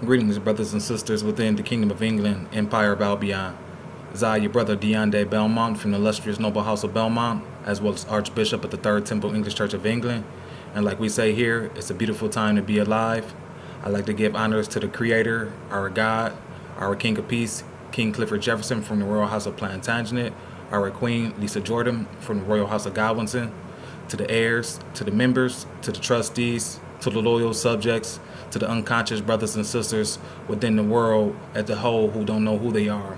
Greetings, brothers and sisters within the Kingdom of England, Empire of Albion. I, your brother Deonde Belmont from the illustrious noble house of Belmont, as well as Archbishop of the Third Temple English Church of England. And like we say here, it's a beautiful time to be alive. I'd like to give honors to the Creator, our God, our King of Peace, King Clifford Jefferson from the Royal House of Plantagenet, our Queen Lisa Jordan from the Royal House of Godwinson, to the heirs, to the members, to the trustees, to the loyal subjects, to the unconscious brothers and sisters within the world as a whole who don't know who they are.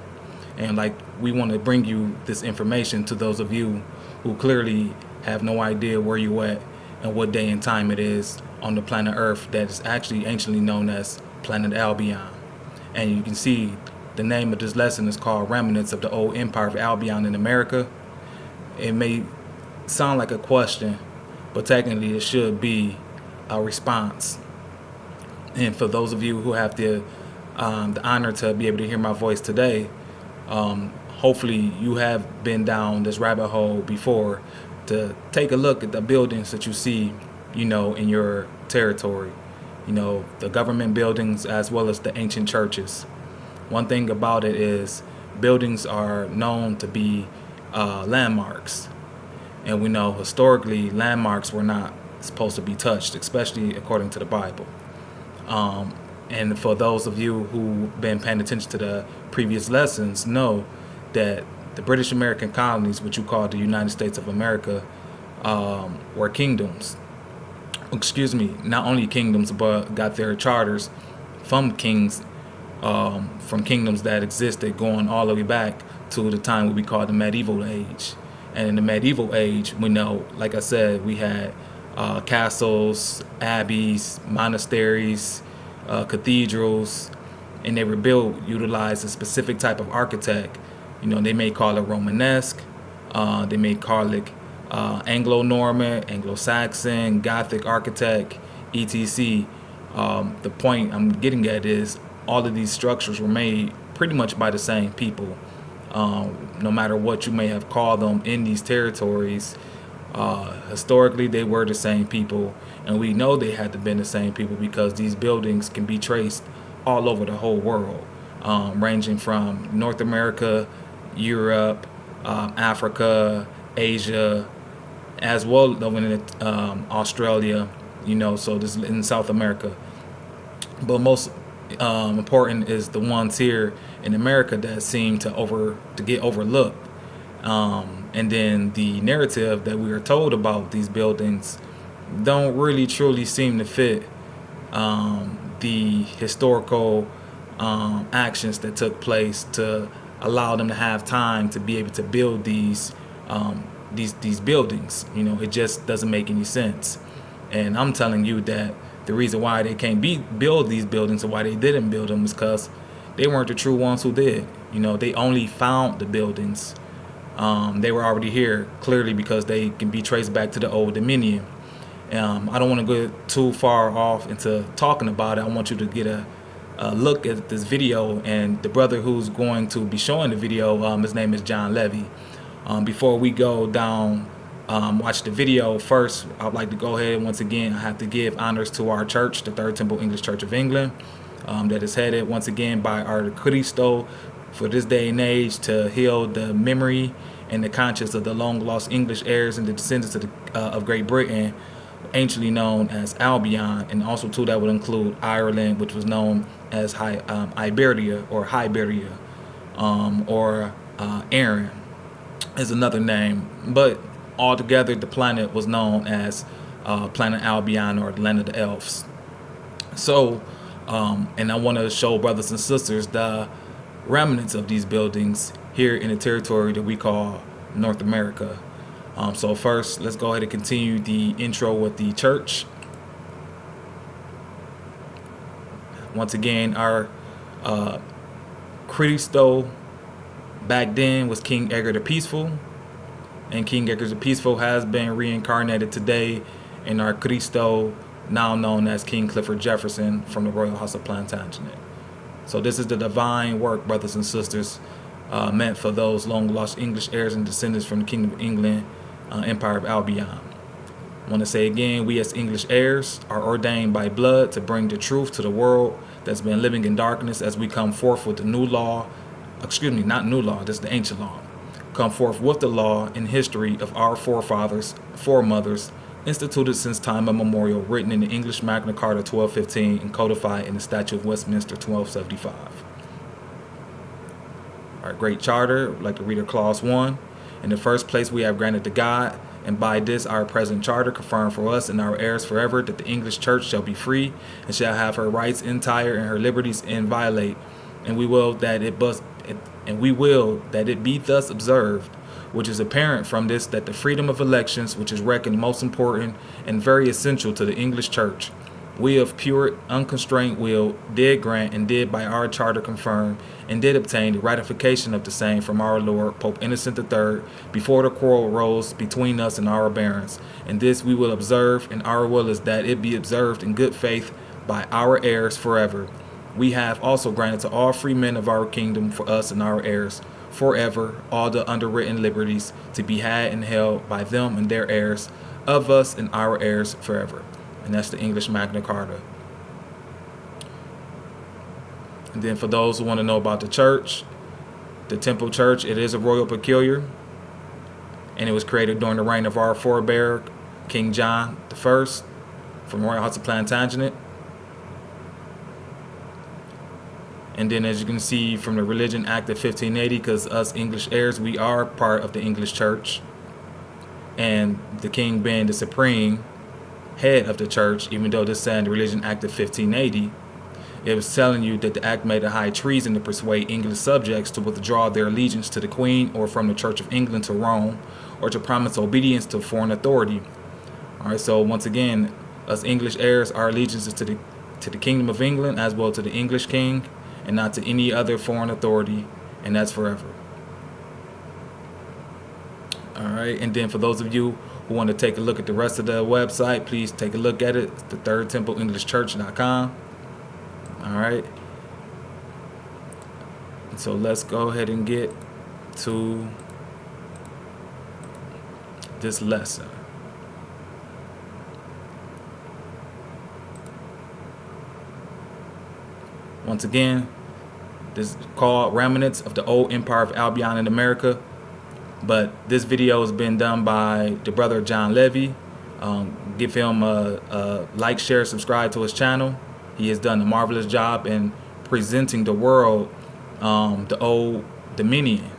And like we want to bring you this information to those of you who clearly have no idea where you at and what day and time it is on the planet Earth that is actually anciently known as planet Albion. And you can see the name of this lesson is called Remnants of the Old Empire of Albion in America. It may sound like a question, but technically it should be a response. And for those of you who have the honor to be able to hear my voice today, hopefully you have been down this rabbit hole before to take a look at the buildings that you see, in your territory, the government buildings as well as the ancient churches. One thing about it is buildings are known to be landmarks. And we know historically landmarks were not supposed to be touched, especially according to the Bible. And for those of you who've been paying attention to the previous lessons, know that the British American colonies, which you call the United States of America, were kingdoms. Not only kingdoms, but got their charters from kings, from kingdoms that existed going all the way back to the time what we call the medieval age. And in the medieval age, we know, like I said, we had castles, abbeys, monasteries, cathedrals, and they were built utilized a specific type of architect. They may call it Romanesque, they may call it Anglo-Norman, Anglo-Saxon, Gothic architect, etc. The point I'm getting at is all of these structures were made pretty much by the same people. No matter what you may have called them in these territories, historically they were the same people, and we know they had to been the same people because these buildings can be traced all over the whole world, ranging from North America, Europe, Africa, Asia, as well as in Australia, so this is in South America. But most important is the ones here in America that seem to get overlooked. And then the narrative that we are told about these buildings don't really truly seem to fit the historical actions that took place to allow them to have time to be able to build these buildings. It just doesn't make any sense. And I'm telling you that the reason why they can't build these buildings and why they didn't build them is because they weren't the true ones who did. They only found the buildings. They were already here, clearly, because they can be traced back to the Old Dominion. I don't want to go too far off into talking about it. I want you to get a look at this video, and the brother who's going to be showing the video, his name is John Levy. Before we go down, watch the video first, I'd like to go ahead and once again, I have to give honors to our church, the Third Temple English Church of England, that is headed once again by our Cristo for this day and age to heal the memory and the conscience of the long-lost English heirs and the descendants of Great Britain, anciently known as Albion, and also too that would include Ireland, which was known as Iberia or Hiberia, or Erin is another name, but altogether the planet was known as planet Albion or the land of the elves. So, and I want to show brothers and sisters the remnants of these buildings here in the territory that we call North America. So first, let's go ahead and continue the intro with the church. Once again, our Cristo back then was King Edgar the Peaceful, and King Edgar the Peaceful has been reincarnated today in our Cristo, now known as King Clifford Jefferson from the Royal House of Plantagenet. So this is the divine work, brothers and sisters, meant for those long-lost English heirs and descendants from the Kingdom of England, Empire of Albion. I want to say again, we as English heirs are ordained by blood to bring the truth to the world that's been living in darkness as we come forth with the new law. Excuse me, not new law, this is the ancient law. Come forth with the law and history of our foremothers, instituted since time immemorial, written in the English Magna Carta 1215 and codified in the Statute of Westminster 1275. Our Great Charter, I'd like to read a clause 1. In the first place, we have granted to God, and by this our present charter confirmed for us and our heirs forever, that the English Church shall be free and shall have her rights entire and her liberties inviolate, and we will that it be thus observed, which is apparent from this, that the freedom of elections, which is reckoned most important and very essential to the English Church, we of pure unconstrained will did grant and did by our charter confirm and did obtain the ratification of the same from our Lord Pope Innocent III before the quarrel arose between us and our barons. And this we will observe, and our will is that it be observed in good faith by our heirs forever. We have also granted to all free men of our kingdom for us and our heirs forever all the underwritten liberties to be had and held by them and their heirs of us and our heirs forever. And that's the English Magna Carta. And then for those who want to know about the church, the Temple Church, it is a royal peculiar, and it was created during the reign of our forebear, King John I, from the Royal House of Plantagenet. And then as you can see from the Religion Act of 1580, because us English heirs, we are part of the English Church, and the king being the supreme head of the church, even though this said in the Religion Act of 1580, it was telling you that the act made a high treason to persuade English subjects to withdraw their allegiance to the Queen or from the Church of England to Rome, or to promise obedience to foreign authority. All right, so once again, us English heirs, our allegiance is to the Kingdom of England as well to the English King, and not to any other foreign authority, and that's forever. All right, and then for those of you who want to take a look at the rest of the website, please take a look at it. It's the thirdtempleenglishchurch.com. All right. And so let's go ahead and get to this lesson. Once again, this is called Remnants of the Old Empire of Albion in America. But this video has been done by the brother John Levy. Give him a like, share, subscribe to his channel. He has done a marvelous job in presenting the world the Old Dominion,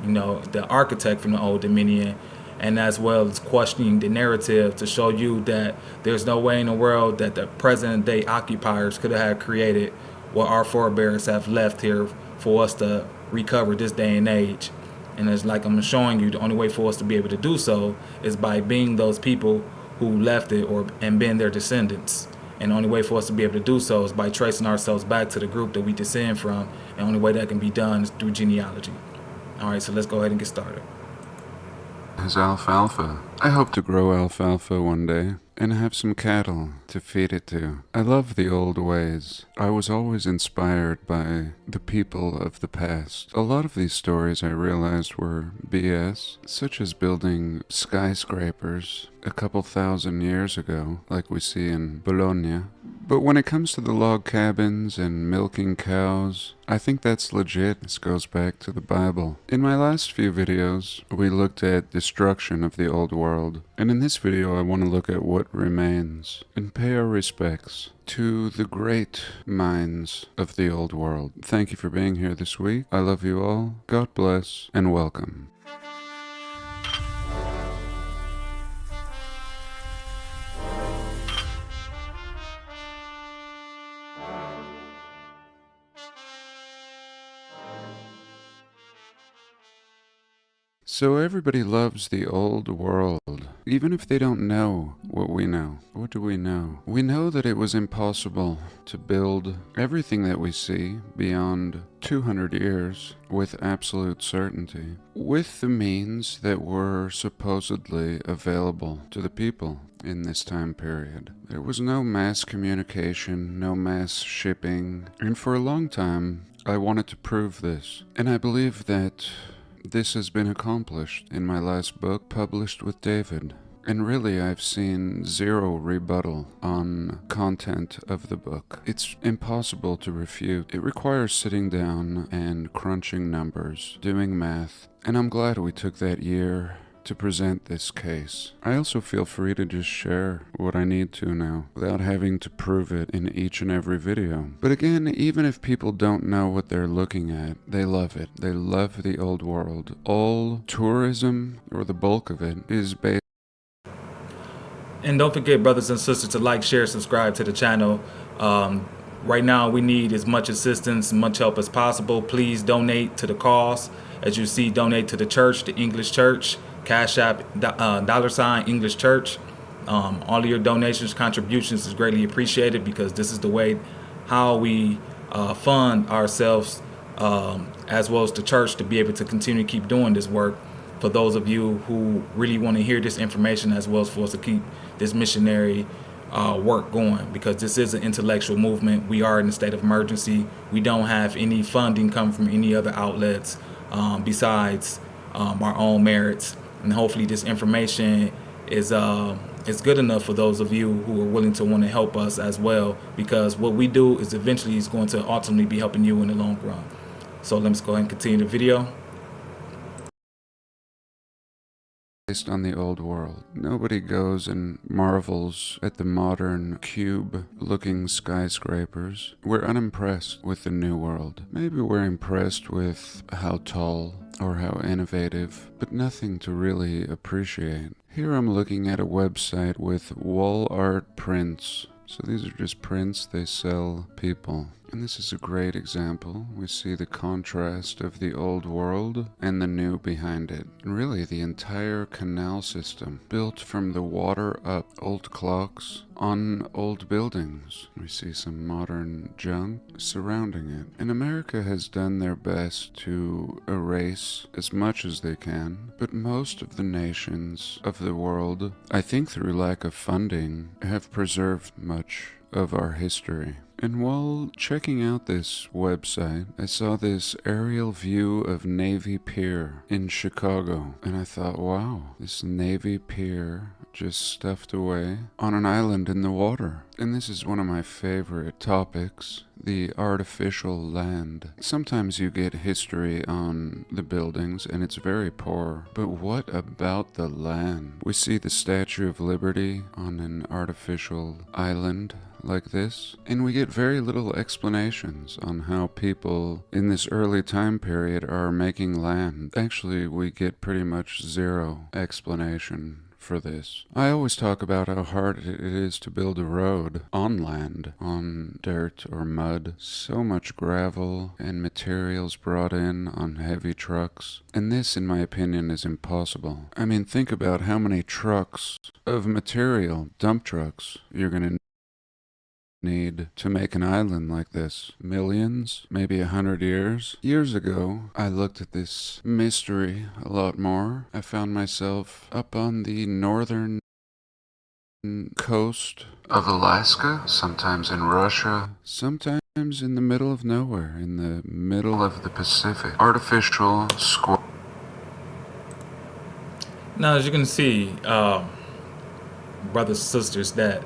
the architect from the Old Dominion, and as well as questioning the narrative to show you that there's no way in the world that the present day occupiers could have created what our forebears have left here for us to recover this day and age. And it's like I'm showing you, the only way for us to be able to do so is by being those people who left it and being their descendants. And the only way for us to be able to do so is by tracing ourselves back to the group that we descend from. And the only way that can be done is through genealogy. All right, so let's go ahead and get started. Is alfalfa. I hope to grow alfalfa one day and have some cattle to feed it to. I love the old ways. I was always inspired by the people of the past. A lot of these stories I realized were BS, such as building skyscrapers a couple thousand years ago, like we see in Bologna. But when it comes to the log cabins and milking cows, I think that's legit. This goes back to the Bible. In my last few videos, we looked at destruction of the old world. And in this video, I want to look at what remains and pay our respects to the great minds of the old world. Thank you for being here this week. I love you all. God bless and welcome. So everybody loves the old world, even if they don't know what we know. What do we know? We know that it was impossible to build everything that we see beyond 200 years with absolute certainty, with the means that were supposedly available to the people in this time period. There was no mass communication, no mass shipping, and for a long time I wanted to prove this, and I believe that this has been accomplished in my last book, published with David. And really, I've seen zero rebuttal on content of the book. It's impossible to refute. It requires sitting down and crunching numbers, doing math, and I'm glad we took that year to present this case. I also feel free to just share what I need to now, without having to prove it in each and every video. But again, even if people don't know what they're looking at, they love it. They love the old world. All tourism, or the bulk of it, is based. And don't forget, brothers and sisters, to like, share, subscribe to the channel. Right now, we need as much assistance, much help as possible. Please donate to the cause. As you see, donate to the church, the English Church, Cash App, $ English Church. All of your donations, contributions is greatly appreciated, because this is the way how we fund ourselves, as well as the church, to be able to continue to keep doing this work. For those of you who really want to hear this information, as well as for us to keep this missionary work going, because this is an intellectual movement. We are in a state of emergency. We don't have any funding coming from any other outlets besides our own merits. And hopefully this information is good enough for those of you who are willing to want to help us as well, because what we do is eventually is going to ultimately be helping you in the long run. So let's go ahead and continue the video. Based on the old world. Nobody goes and marvels at the modern cube-looking skyscrapers. We're unimpressed with the new world. Maybe we're impressed with how tall or how innovative, but nothing to really appreciate. Here I'm looking at a website with wall art prints. So these are just prints they sell people. And this is a great example. We see the contrast of the old world and the new behind it. And really the entire canal system built from the water up, old clocks on old buildings. We see some modern junk surrounding it. And America has done their best to erase as much as they can, but most of the nations of the world, I think through lack of funding, have preserved much of our history. And while checking out this website, I saw this aerial view of Navy Pier in Chicago, and I thought, wow, this Navy Pier just stuffed away on an island in the water. And this is one of my favorite topics, the artificial land. Sometimes you get history on the buildings and it's very poor, but what about the land? We see the Statue of Liberty on an artificial island like this, and we get very little explanations on how people in this early time period are making land. Actually, we get pretty much zero explanation for this. I always talk about how hard it is to build a road on land, on dirt or mud. So much gravel and materials brought in on heavy trucks. And this, in my opinion, is impossible. I mean, think about how many trucks of material, dump trucks, you're gonna need to make an island like this. Millions, maybe 100 years. Years ago, I looked at this mystery a lot more. I found myself up on the northern coast of Alaska, sometimes in Russia, sometimes in the middle of nowhere, in the middle of the Pacific. Artificial square. Now, as you can see, brothers and sisters, that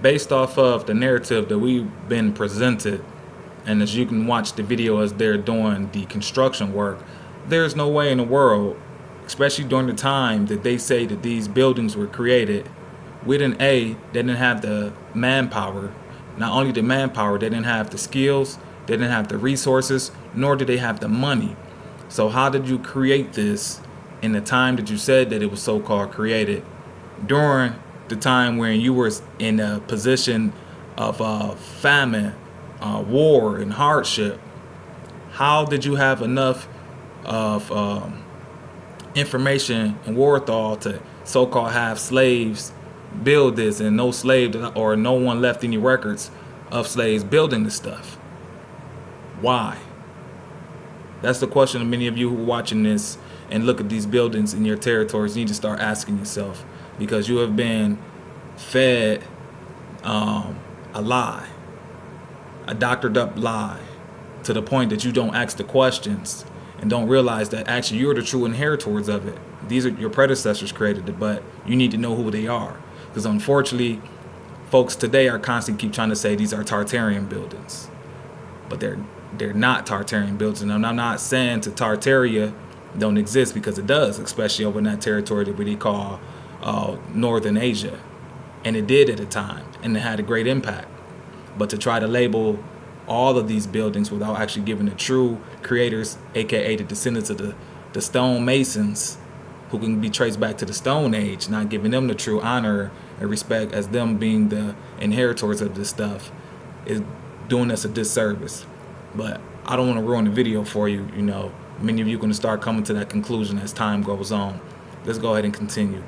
based off of the narrative that we've been presented, and as you can watch the video as they're doing the construction work, there's no way in the world, especially during the time that they say that these buildings were created, they didn't have the manpower. Not only the manpower, they didn't have the skills, they didn't have the resources, nor did they have the money. So how did you create this in the time that you said that it was so-called created, during the time when you were in a position of famine, war, and hardship? How did you have enough of information and wherewithal to so-called have slaves build this, and no slave or no one left any records of slaves building this stuff? Why? That's the question that many of you who are watching this and look at these buildings in your territories need to start asking yourself, because you have been fed a lie, a doctored up lie, to the point that you don't ask the questions and don't realize that actually you're the true inheritors of it. These are your predecessors created it, but you need to know who they are. Because unfortunately, folks today are constantly keep trying to say these are Tartarian buildings, but they're not Tartarian buildings. And I'm not saying to Tartaria don't exist, because it does, especially over in that territory that we call Northern Asia, and it did at a time, and it had a great impact. But to try to label all of these buildings without actually giving the true creators, aka the descendants of the stone masons, who can be traced back to the Stone Age, not giving them the true honor and respect as them being the inheritors of this stuff, is doing us a disservice. But I don't want to ruin the video for you. You know, many of you are going to start coming to that conclusion as time goes on. Let's go ahead and continue.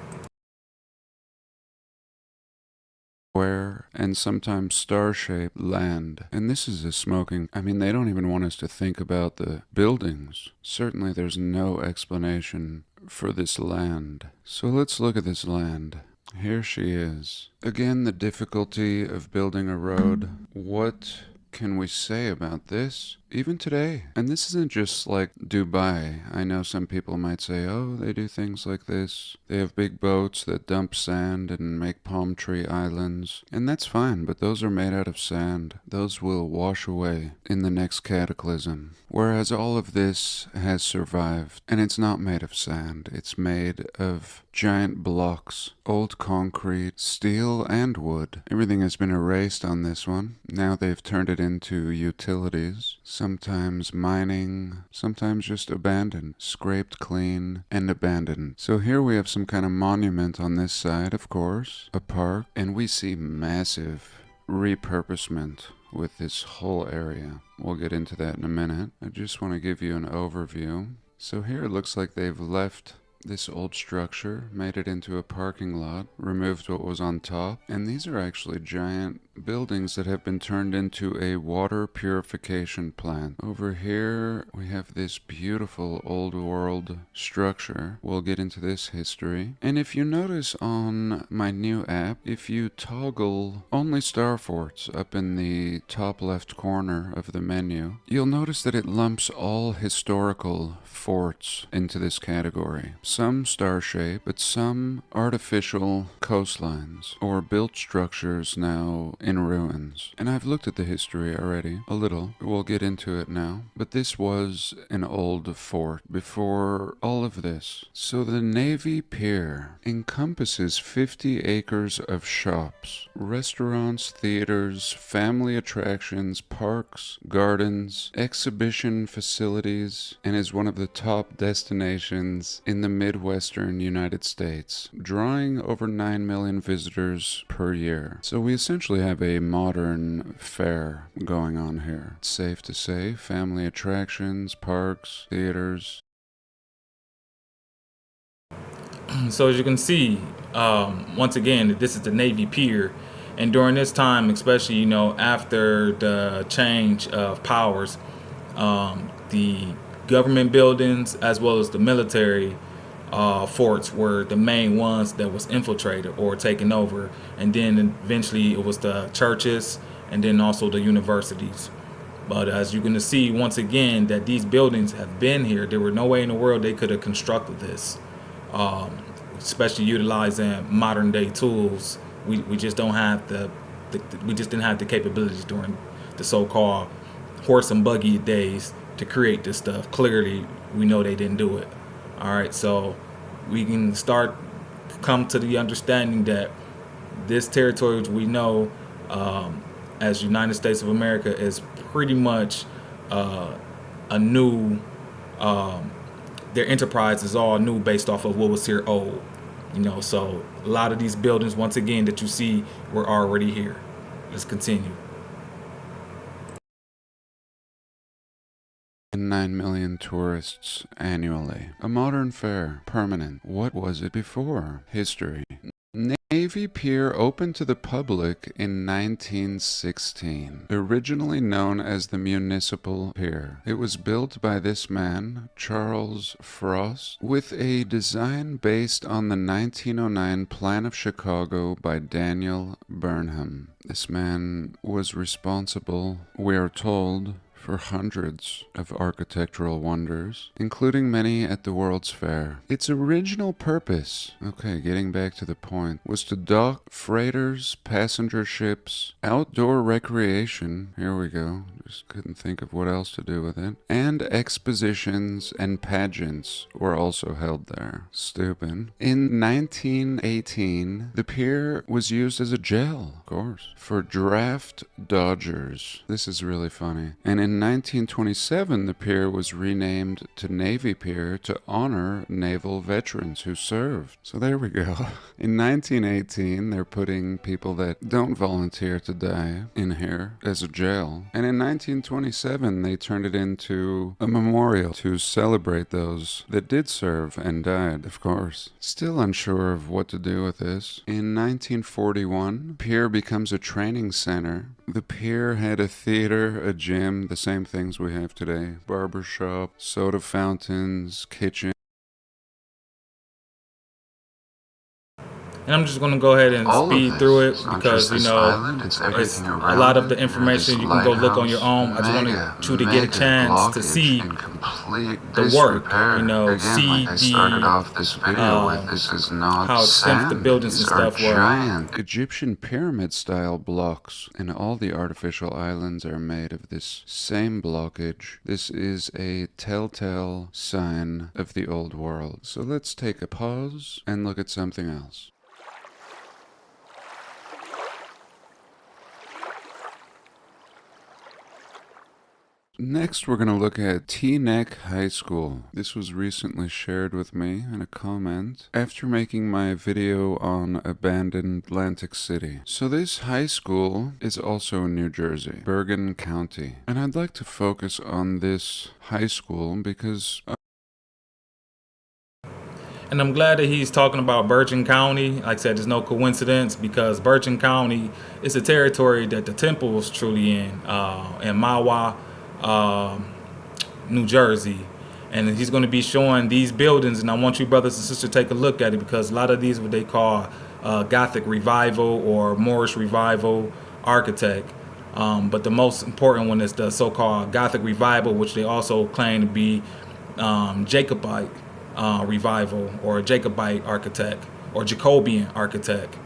Square and sometimes star-shaped land. And this is a smoking... I mean, they don't even want us to think about the buildings. Certainly there's no explanation for this land. So let's look at this land. Here she is. Again, the difficulty of building a road. What can we say about this? Even today. And this isn't just like Dubai. I know some people might say, oh, they do things like this. They have big boats that dump sand and make palm tree islands. And that's fine, but those are made out of sand. Those will wash away in the next cataclysm. Whereas all of this has survived. And it's not made of sand. It's made of giant blocks, old concrete, steel, and wood. Everything has been erased on this one. Now they've turned it into utilities. Sometimes mining, sometimes just abandoned, scraped clean, and abandoned. So here we have some kind of monument on this side, of course, a park, and we see massive repurposement with this whole area. We'll get into that in a minute. I just want to give you an overview. So here it looks like they've left this old structure, made it into a parking lot, removed what was on top, and these are actually giant buildings that have been turned into a water purification plant. Over here we have this beautiful old world structure. We'll get into this history. And if you notice on my new app, if you toggle only star forts up in the top left corner of the menu, you'll notice that it lumps all historical forts into this category. Some star-shaped, but some artificial coastlines or built structures now in ruins. And I've looked at the history already, a little. We'll get into it now. But this was an old fort before all of this. So the Navy Pier encompasses 50 acres of shops, restaurants, theaters, family attractions, parks, gardens, exhibition facilities, and is one of the top destinations in the Midwestern United States, drawing over 9 million visitors per year. So we essentially have a modern fair going on here. It's safe to say, family attractions, parks, theaters. So as you can see, once again, this is the Navy Pier. And during this time, especially, you know, after the change of powers, the government buildings as well as the military forts were the main ones that was infiltrated or taken over. And then eventually it was the churches and then also the universities. But as you're going to see, once again, that these buildings have been here. There were no way in the world they could have constructed this, especially utilizing modern day tools. We just don't have we just didn't have the capabilities during the so-called horse and buggy days to create this stuff. Clearly, we know they didn't do it. All right, so we can come to the understanding that this territory, which we know as United States of America, is pretty much a new. Their enterprise is all new based off of what was here old. You know, so a lot of these buildings, once again, that you see were already here. Let's continue. 9 million tourists annually. A modern fair, permanent. What was it before? History. Navy Pier opened to the public in 1916, originally known as the Municipal Pier. It was built by this man, Charles Frost, with a design based on the 1909 Plan of Chicago by Daniel Burnham. This man was responsible, we are told, for hundreds of architectural wonders, including many at the World's Fair. Its original purpose, okay, getting back to the point, was to dock freighters, passenger ships, outdoor recreation, here we go, just couldn't think of what else to do with it, and expositions and pageants were also held there. Stupid. In 1918, the pier was used as a jail, of course, for draft dodgers. This is really funny. And in 1927, the pier was renamed to Navy Pier to honor naval veterans who served. So there we go. In 1918, they're putting people that don't volunteer to die in here as a jail. And in 1927, they turned it into a memorial to celebrate those that did serve and died, of course. Still unsure of what to do with this. In 1941, pier becomes a training center. The pier had a theater, a gym, the same things we have today. Barber shop, soda fountains, kitchen. And I'm just going to go ahead and speed through it because, it's a lot of the information you can go look on your own. I just wanted you to get a chance to see the work, see how extensive the buildings and stuff were. Egyptian pyramid-style blocks, and all the artificial islands are made of this same blockage. This is a telltale sign of the old world. So let's take a pause and look at something else. Next, we're going to look at Teaneck High School. This was recently shared with me in a comment after making my video on abandoned Atlantic City. So this high school is also in New Jersey, Bergen County. And I'd like to focus on this high school because and I'm glad that he's talking about Bergen County. Like I said, there's no coincidence because Bergen County is a territory that the temple was truly in Mahwah, New Jersey. And he's going to be showing these buildings, and I want you brothers and sisters to take a look at it because a lot of these what they call Gothic revival or Moorish revival architect. But the most important one is the so-called Gothic revival, which they also claim to be Jacobite revival or Jacobite architect or Jacobean architect.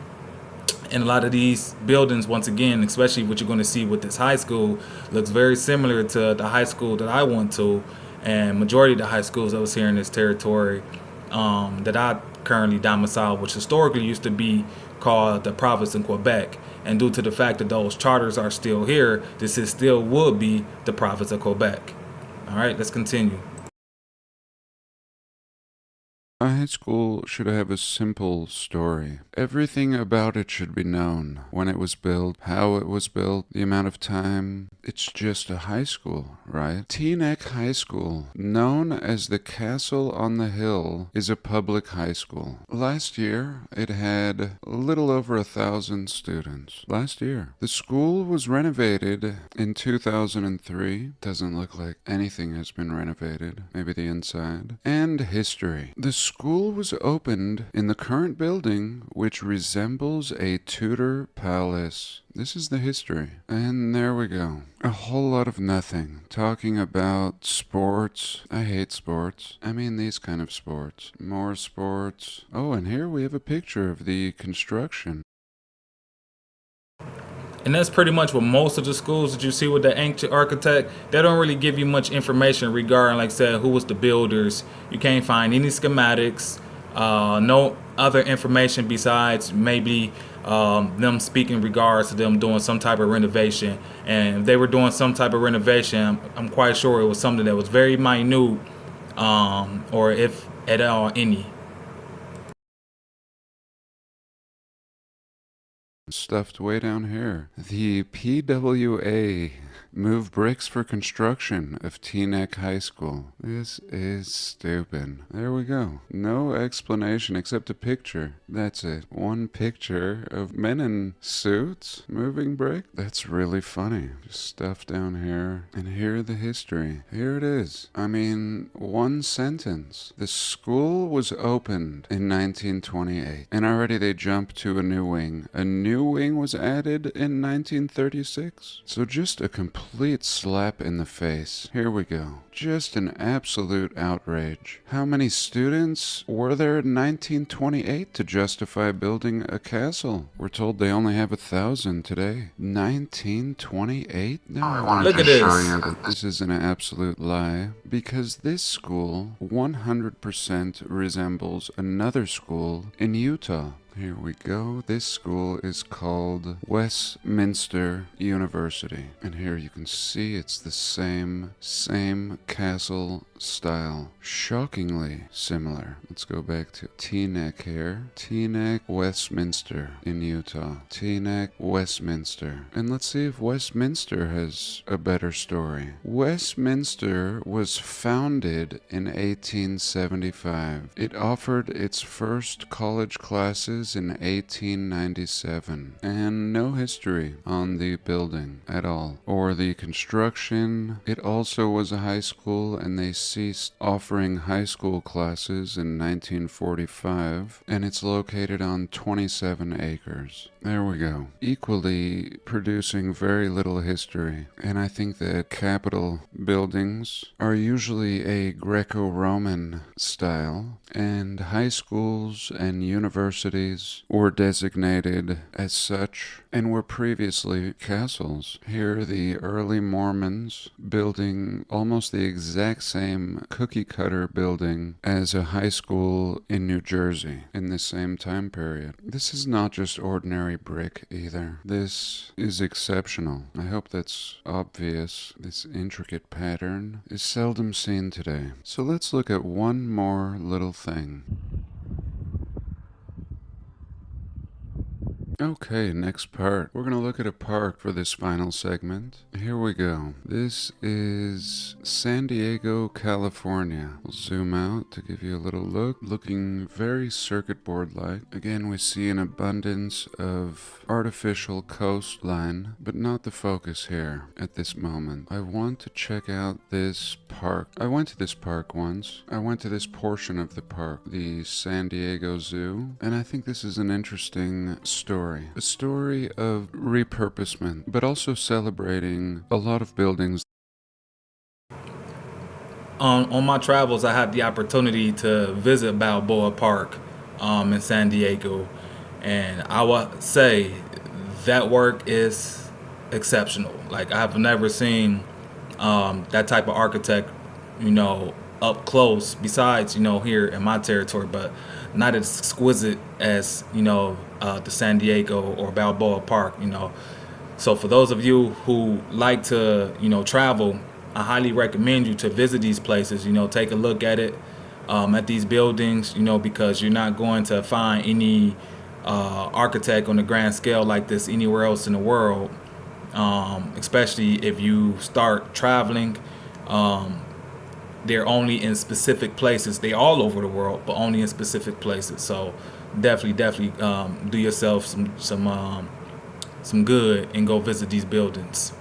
And a lot of these buildings, once again, especially what you're going to see with this high school, looks very similar to the high school that I went to, and majority of the high schools that was here in this territory that I currently domicile, which historically used to be called the province in Quebec. And due to the fact that those charters are still here, this is still would be the province of Quebec. All right, let's continue. A high school should have a simple story. Everything about it should be known. When it was built, how it was built, the amount of time. It's just a high school, right? Teaneck High School, known as the Castle on the Hill, is a public high school. Last year, it had a little over 1,000 students. Last year. The school was renovated in 2003. Doesn't look like anything has been renovated. Maybe the inside. And history. The school was opened in the current building, which resembles a Tudor palace. This is the history. And there we go. A whole lot of nothing. Talking about sports. I hate sports. I mean these kind of sports. More sports. Oh, and here we have a picture of the construction. And that's pretty much what most of the schools that you see with the ancient architect, they don't really give you much information regarding, like I said, who was the builders. You can't find any schematics, no other information besides maybe them speaking in regards to them doing some type of renovation. And if they were doing some type of renovation, I'm quite sure it was something that was very minute, or if at all any. Stuffed way down here. The PWA move bricks for construction of Teaneck High School. This is stupid. There we go. No explanation except a picture. That's it. One picture of men in suits moving brick. That's really funny. Just stuff down here. And here the history. Here it is. I mean, one sentence. The school was opened in 1928. And already they jumped to a new wing. A new wing was added in 1936. So just a complete slap in the face. Here we go. Just an absolute outrage. How many students were there in 1928 to justify building a castle? We're told they only have 1,000 today. 1928? No, I wanted Look to at this. show you that this is an absolute lie, because this school 100% resembles another school in Utah. Here we go. This school is called Westminster University. And here you can see it's the same castle style. Shockingly similar. Let's go back to Teaneck here. Teaneck, Westminster in Utah. Teaneck, Westminster. And let's see if Westminster has a better story. Westminster was founded in 1875. It offered its first college classes in 1897, and no history on the building at all, or the construction. It also was a high school, and they ceased offering high school classes in 1945, and it's located on 27 acres. There we go. Equally producing very little history, and I think that Capitol buildings are usually a Greco-Roman style, and high schools and universities were designated as such and were previously castles. Here the early Mormons building almost the exact same cookie-cutter building as a high school in New Jersey in the same time period. This is not just ordinary brick either. This is exceptional. I hope that's obvious. This intricate pattern is seldom seen today. So let's look at one more little thing. Okay, next part. We're going to look at a park for this final segment. Here we go. This is San Diego, California. We'll zoom out to give you a little look. Looking very circuit board-like. Again, we see an abundance of artificial coastline, but not the focus here at this moment. I want to check out this park. I went to this park once. I went to this portion of the park, the San Diego Zoo, and I think this is an interesting story. A story of repurposement, but also celebrating a lot of buildings. On my travels, I had the opportunity to visit Balboa Park in San Diego, and I would say that work is exceptional. Like, I've never seen that type of architect, up close, besides, here in my territory, but not as exquisite as, the San Diego or Balboa Park, So for those of you who like to, travel, I highly recommend you to visit these places, take a look at it, at these buildings, because you're not going to find any architect on a grand scale like this anywhere else in the world, especially if you start traveling. They're only in specific places. They're all over the world, but only in specific places. So definitely do yourself some good and go visit these buildings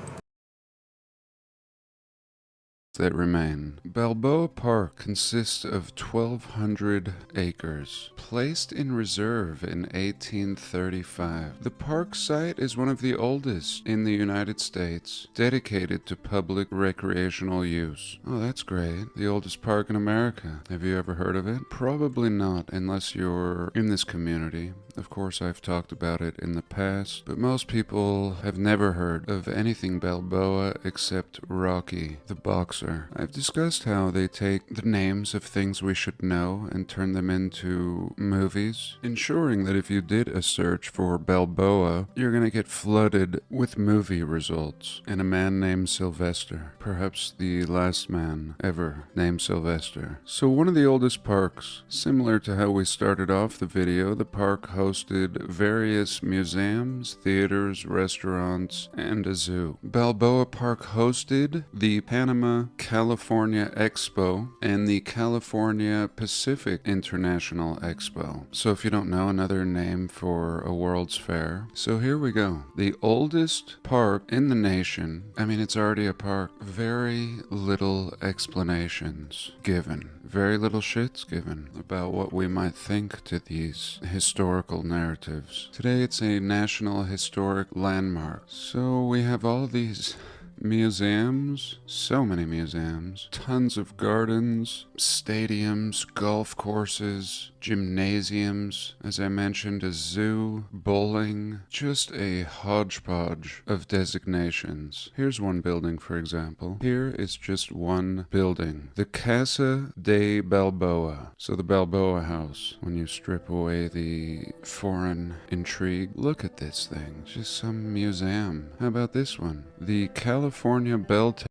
that remain. Balboa Park consists of 1,200 acres, placed in reserve in 1835. The park site is one of the oldest in the United States, dedicated to public recreational use. Oh, that's great. The oldest park in America. Have you ever heard of it? Probably not, unless you're in this community. Of course, I've talked about it in the past, but most people have never heard of anything Balboa except Rocky, the boxer. I've discussed how they take the names of things we should know and turn them into movies, ensuring that if you did a search for Balboa, you're going to get flooded with movie results. And a man named Sylvester, perhaps the last man ever named Sylvester. So one of the oldest parks, similar to how we started off the video, the park hosted various museums, theaters, restaurants, and a zoo. Balboa Park hosted the Panama California Expo and the California Pacific International Expo. So if you don't know, another name for a World's Fair. So here we go. The oldest park in the nation. I mean, it's already a park. Very little explanations given. Very little shits given about what we might think to these historical historical narratives. Today it's a national historic landmark. So we have all these museums, so many museums, tons of gardens, stadiums, golf courses, gymnasiums, as I mentioned, a zoo, bowling, just a hodgepodge of designations. Here's one building, for example. Here is just one building, the Casa de Balboa. So the Balboa house, when you strip away the foreign intrigue. Look at this thing, just some museum. How about this one? The California Bell Tower.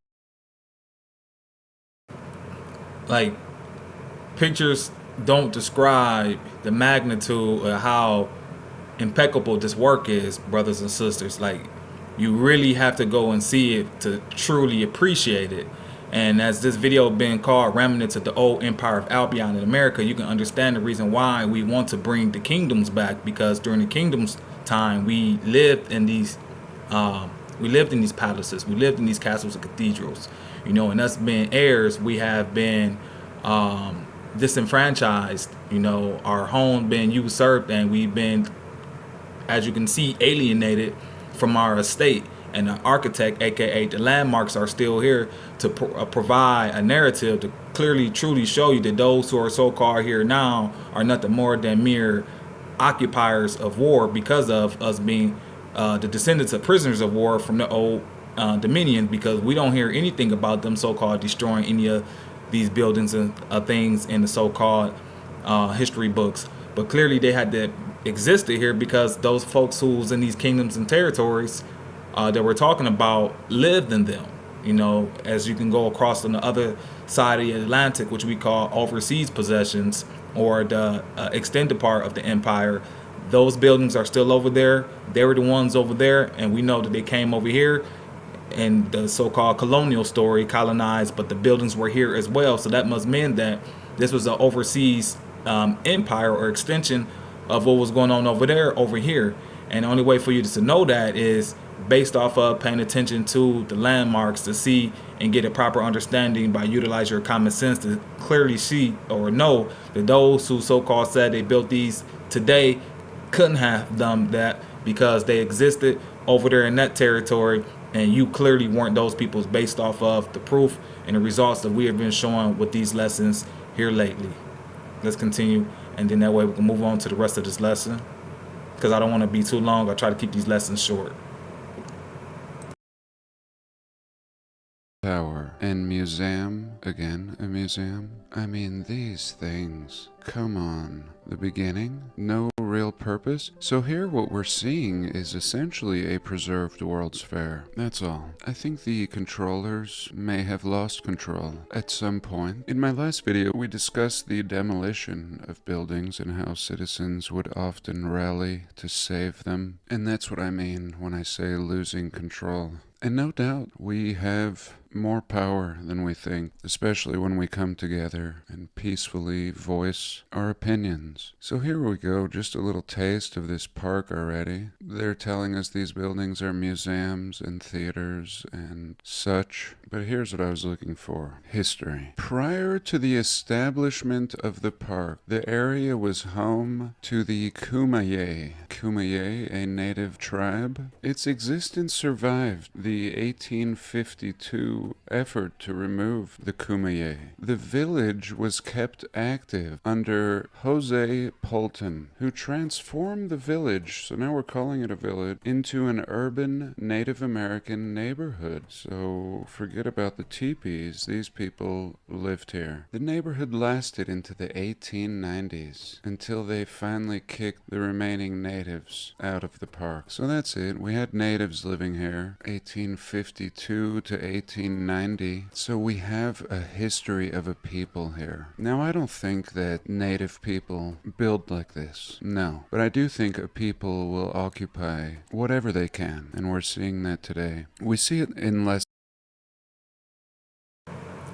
Like, pictures don't describe the magnitude of how impeccable this work is, brothers and sisters. Like, you really have to go and see it to truly appreciate it. And as this video been called Remnants of the Old Empire of Albion in America, you can understand the reason why we want to bring the kingdoms back, because during the kingdom's time we lived in these palaces, we lived in these castles and cathedrals, and us being heirs, we have been disenfranchised, our home been usurped, and we've been, as you can see, alienated from our estate. And the architect, aka the landmarks, are still here to provide a narrative to clearly, truly show you that those who are so-called here now are nothing more than mere occupiers of war, because of us being the descendants of prisoners of war from the old dominion, because we don't hear anything about them so-called destroying any of these buildings and things in the so-called history books. But clearly they had to exist here, because those folks who's in these kingdoms and territories that we're talking about lived in them. As you can go across on the other side of the Atlantic, which we call overseas possessions, or the extended part of the empire, those buildings are still over there. They were the ones over there, and we know that they came over here and the so-called colonial story colonized, but the buildings were here as well. So that must mean that this was an overseas empire or extension of what was going on over there, over here. And the only way for you to know that is based off of paying attention to the landmarks, to see and get a proper understanding by utilizing your common sense to clearly see or know that those who so-called said they built these today couldn't have done that, because they existed over there in that territory, and you clearly weren't those peoples based off of the proof and the results that we have been showing with these lessons here lately. Let's continue, and then that way we can move on to the rest of this lesson, because I don't want to be too long. I try to keep these lessons short. Tower and museum, again a museum. I mean, these things, come on. The beginning, no real purpose. So here what we're seeing is essentially a preserved World's Fair. That's all. I think the controllers may have lost control at some point. In my last video, we discussed the demolition of buildings and how citizens would often rally to save them. And that's what I mean when I say losing control. And no doubt we have more power than we think, especially when we come together and peacefully voice our opinions. So here we go, just a little taste of this park already. They're telling us these buildings are museums and theaters and such. But here's what I was looking for. History. Prior to the establishment of the park, the area was home to the Kumeyaay. Kumeyaay, a native tribe. Its existence survived the 1852 effort to remove the Kumeyaay. The village was kept active under Jose Polton, who transformed the village, so now we're calling it a village, into an urban Native American neighborhood. So forget about the teepees, these people lived here. The neighborhood lasted into the 1890s until they finally kicked the remaining natives out of the park. So that's it, we had natives living here, 1852 to 1890. So we have a history of a people here. Now I don't think that native people build like this, no. But I do think a people will occupy whatever they can, and we're seeing that today. We see it in less.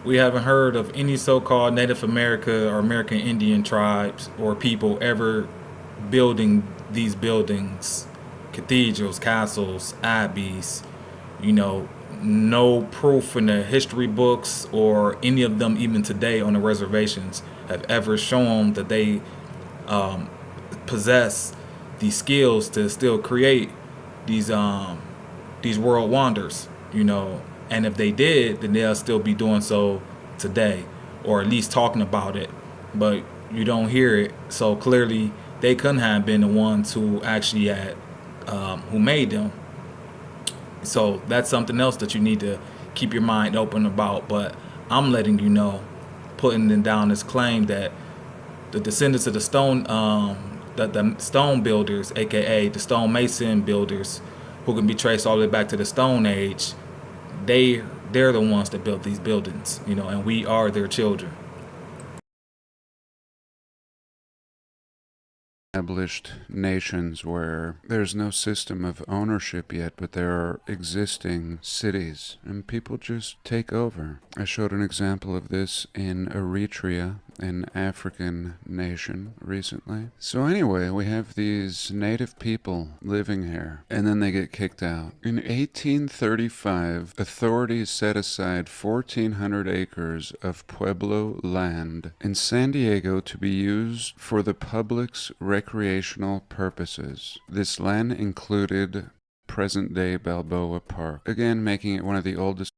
We haven't heard of any so-called Native America or American Indian tribes or people ever building these buildings, cathedrals, castles, abbeys. No proof in the history books or any of them even today on the reservations have ever shown that they possess these skills to still create these world wonders, you know. And if they did, then they'll still be doing so today, or at least talking about it. But you don't hear it, so clearly they couldn't have been the ones who actually had who made them. So that's something else that you need to keep your mind open about. But I'm letting you know, putting it down this claim that the descendants of the the stone builders, aka the stone mason builders, who can be traced all the way back to the Stone Age, they're the ones that built these buildings, you know, and we are their children. Established nations where there's no system of ownership yet, but there are existing cities and people just take over. I showed an example of this in Eritrea, an African nation, recently. So anyway, we have these native people living here, and then they get kicked out. In 1835, authorities set aside 1,400 acres of Pueblo land in San Diego to be used for the public's recreational purposes. This land included present-day Balboa Park, again making it one of the oldest